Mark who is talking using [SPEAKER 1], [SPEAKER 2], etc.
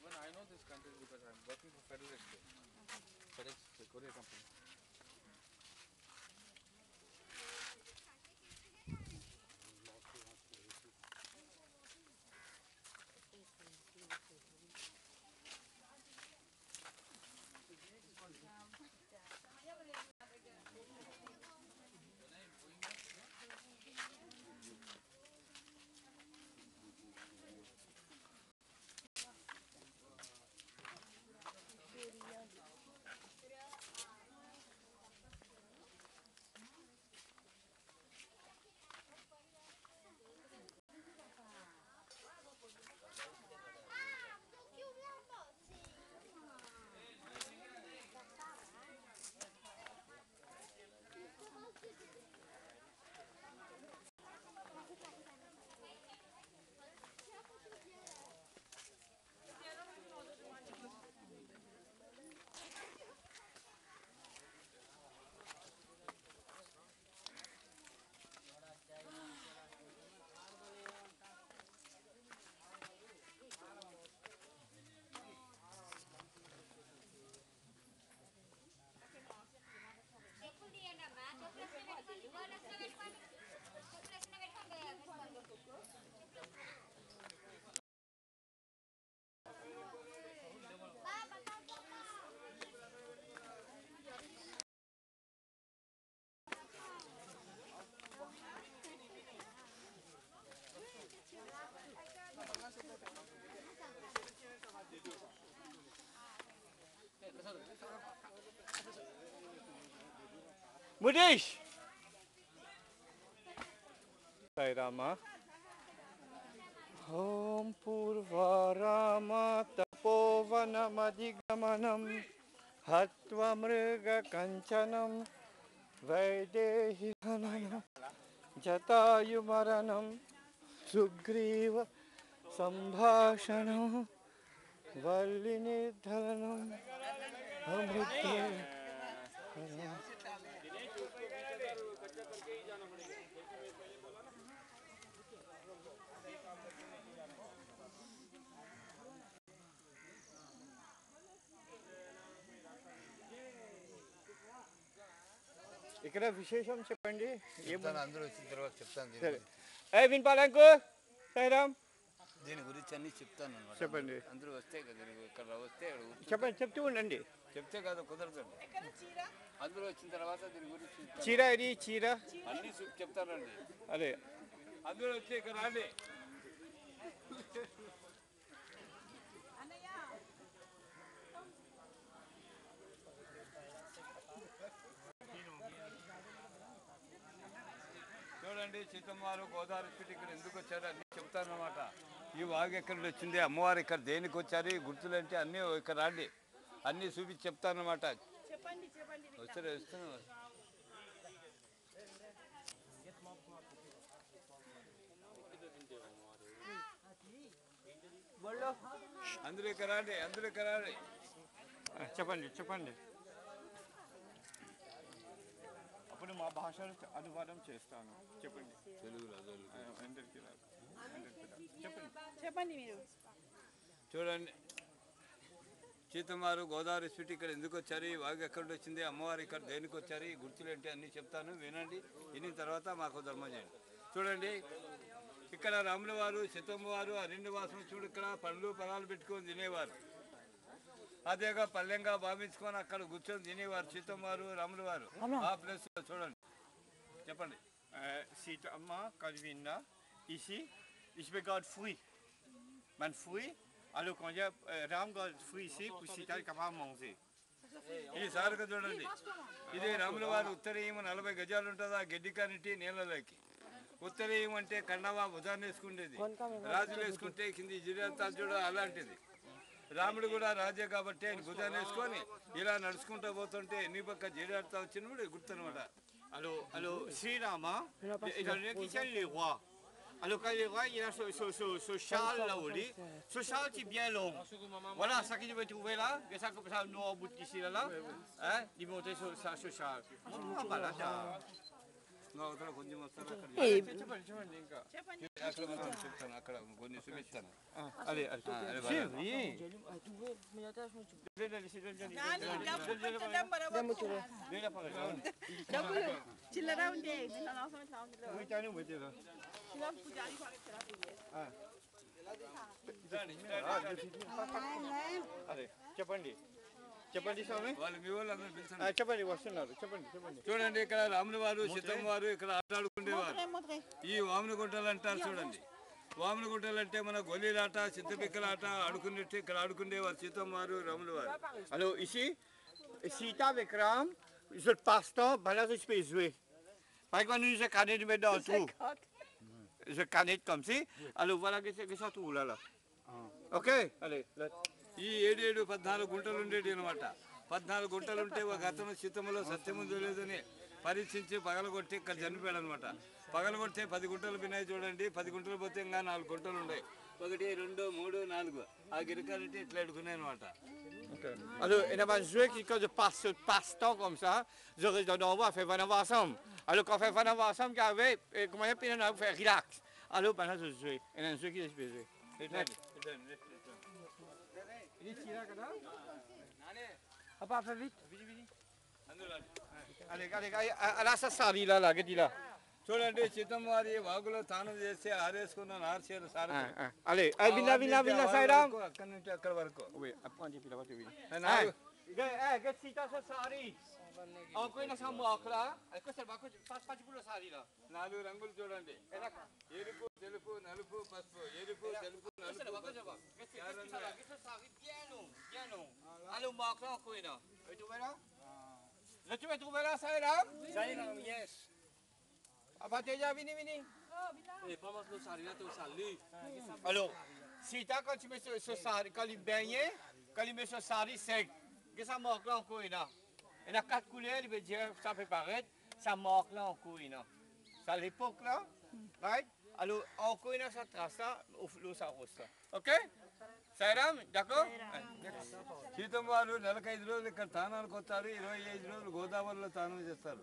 [SPEAKER 1] Even I know this country because I'm working for FedEx, the courier company.
[SPEAKER 2] Mudish! Sai Rama. Om Purva Rama Tapovanamadigamanam Hatva Mriga Kanchanam Vaidehikanam Jatayumaranam Sugriva Sambhashanam Vallinidharanam Amrita. ఇక్కడ విశేషం చెప్పండి.
[SPEAKER 3] అందరూ వచ్చిన తర్వాత చెప్తాను.
[SPEAKER 2] వినపాలంకు సాయిరామ్
[SPEAKER 3] దీని గురించి అన్ని చెప్తాను అన్నమాట.
[SPEAKER 2] చెప్పండి.
[SPEAKER 3] అందరూ వస్తే కదా ఇక్కడ వస్తే
[SPEAKER 2] చెప్పండి, చెప్తూ ఉండండి.
[SPEAKER 3] చెప్తే కాదు కుదరదండి. అందరూ వచ్చిన తర్వాత దీని గురించి
[SPEAKER 2] చీర ఇది చీర
[SPEAKER 3] అన్ని చెప్తానండి.
[SPEAKER 2] అదే
[SPEAKER 3] అందరూ వచ్చి ఇక్కడ రండి. చూడండి, సీతమ్మవారు గోదావరి చుట్టూ ఇక్కడ ఎందుకు వచ్చారు అన్నీ చెప్తానమాట. ఈ వాగు ఎక్కడ వచ్చింది, అమ్మవారు ఇక్కడ దేనికి వచ్చారు, ఈ గుర్తులు అంటే అన్నీ ఇక్కడ రండి, అన్నీ చూపించి చెప్తానమాట. వస్తారు వస్తున్నాను. అందరూ ఇక్కడ రండి, అందరూ ఇక్కడ రండి.
[SPEAKER 2] చెప్పండి చెప్పండి. అప్పుడు మా భాషలో అనువాదం చేస్తాను. చెప్పండి.
[SPEAKER 3] తెలుగులో
[SPEAKER 4] చెప్పండి మీరు.
[SPEAKER 3] చూడండి, సీతమ్మారు గోదావరి స్వీట్ ఇక్కడ ఎందుకు వచ్చారు, ఈ వాగు ఎక్కడ వచ్చింది, అమ్మవారు ఇక్కడ దేనికి వచ్చారు, ఈ గుర్తులు ఏంటి అన్నీ చెప్తాను, వినండి. విన్న తర్వాత మాకు ధర్మం చేయండి. చూడండి, ఇక్కడ రాముల వారు సీతమ్మ వారు అరణ్యవాసం చూడు ఇక్కడ పండ్లు పొలాలు పెట్టుకొని తినేవారు. అదేగా పల్లెంగా భావించుకొని అక్కడ కూర్చొని తినేవారు సీతమ్మ వారు రాముల వారు. ఆ ప్లేస్ చూడండి, చెప్పండి.
[SPEAKER 2] Seethamma Calvina, ici, ich bin gerade fruit. Man fruit, alors quand il y a Ram got fruit ici, pour Sita est capable de manger.
[SPEAKER 3] ఈ సారుగా చూడండి, ఇది రాముల వారు ఉత్తరీయం 40 గజాలు ఉంటుంది ఆ గడ్డి కానిటి నీళ్ళలోకి. ఉత్తరీయం అంటే కండవా భుజాన్ని వేసుకునేది, రాజులు వేసుకుంటే కింది జిరేతాలు చూడ అలాంటిది. రాముడు కూడా రాజే కాబట్టి ఆయన భుజాన్ని వేసుకొని ఇలా నడుచుకుంటూ పోతుంటే ఎన్ని పక్క జిరేతా వచ్చినప్పుడు గుర్తునమాట.
[SPEAKER 2] Alors Sri Rama, étant donné qu'il tient les rois. Alors quand les rois, il y a ce châle là-haut, ce châle qui est bien long. Voilà, ça que je vais trouver là, et ça comme ça nous au bout d'ici là, hein, il monter ce châle. Voilà,
[SPEAKER 3] ఇంకా అవతల కొంచెం వస్తారు అక్కడ
[SPEAKER 2] చెప్పండి చెప్పండి ఇంకా
[SPEAKER 3] అక్కడ మనం చెప్తాను అక్కడ కొన్ని చూపిస్తాను
[SPEAKER 2] అదే
[SPEAKER 3] అదే
[SPEAKER 4] చిల్లర ఉండే
[SPEAKER 2] అదే చెప్పండి చెప్పండి స్వామి
[SPEAKER 3] వాళ్ళు మీ వాళ్ళు అందరూ పిలిచండి
[SPEAKER 2] చెప్పండి వస్తున్నారు చెప్పండి చెప్పండి
[SPEAKER 3] చూడండి ఇక్కడ రాముల వారు సీతమ్మ వారు ఇక్కడ ఆట ఆడుకునేవారు ఈ వామన గుంటలు అంటారు చూడండి వామన గుంటలు అంటే మన గొల్లీలాట చింతపిక్కల ఆట ఆడుకున్నట్టు ఇక్కడ ఆడుకునేవారు సీతమ్మ వారు రాముల వారు
[SPEAKER 2] Alors ici, Sita avec Ram, je passe temps, ben là je peux jouer. Par exemple, nous je canette de mettre dans le trou. Je canette comme ça. Alors voilà que ça tout là là. Ok, allez. Là.
[SPEAKER 3] ఈ 14 గుంటలు ఉండేవి అనమాట 14 గుంటలు ఉంటే ఒక అతను సీతమ్మలో సత్యముందు లేదని పరీక్షించి పగలగొట్టి ఇక్కడ చనిపోయాడు అనమాట పగలగొడితే 10 గుంటలు వినాయి చూడండి 10 గుంటలు పోతే ఇంకా 4 గుంటలు ఉన్నాయి 1 2 3 4 ఆ గిరికాలంటే ఇట్లా అడుగున్నాయి అనమాట
[SPEAKER 2] Alors, il y a un jeu qui, quand je passe temps comme ça, je reste dans le faire venir ensemble. Alors, quand on fait venir ensemble, comment on peut faire relax. Alors, ben là, je joue. Il y a un jeu qui est joué. Papa, fais vite. Allez, allez, allez, là, ça s'arrive là, là, qu'est-ce là?
[SPEAKER 3] చూడండి సీతమ్మ వారి వాగులో స్నానం చేసి ఆరేసుకున్న నార్చీలు
[SPEAKER 2] Allez, vina, Saïram.
[SPEAKER 3] అక్కడి నుంచి అక్కడ వరకు
[SPEAKER 2] Oui, apprends, puis là-bas, tu viens.
[SPEAKER 3] నాలుగు
[SPEAKER 2] Qu'est-ce que tu as sari? Encore une samboc là. Qu'est-ce que tu passes pas du boulot sari là?
[SPEAKER 3] 4 రంగులు చూడండి ఎరుపు తెలుపు నలుపు పసుపు ఎరుపు తెలుపు నలుపు
[SPEAKER 2] Qu'est-ce que ça arrive bien long, bien long. Allez, on marque là encore une. Tu trouves là? Là, tu vas trouver là, Saïram?
[SPEAKER 5] Saïram, yes.
[SPEAKER 2] Ah bah, t'es déjà vini.
[SPEAKER 5] Et pas moi, ça arrive, tu salis.
[SPEAKER 2] Alors, si t'as quand tu mets ce sari, quand il baigne, quand il met ce sari sec, qu'est-ce que ça marque là encore une? Il y a 4 couleurs, il veut dire, ça peut paraître, ça marque là encore une. C'est à l'époque là, right? Alors, encore une, ça trace ça, au flot, ça rose ça. Ok? Saïram, d'accord?
[SPEAKER 3] Seethamma వారు నెలకు 5 రోజులు ఇక్కడ తానానికి వస్తారు 25 రోజులు గోదావరిలో తానం చేస్తారు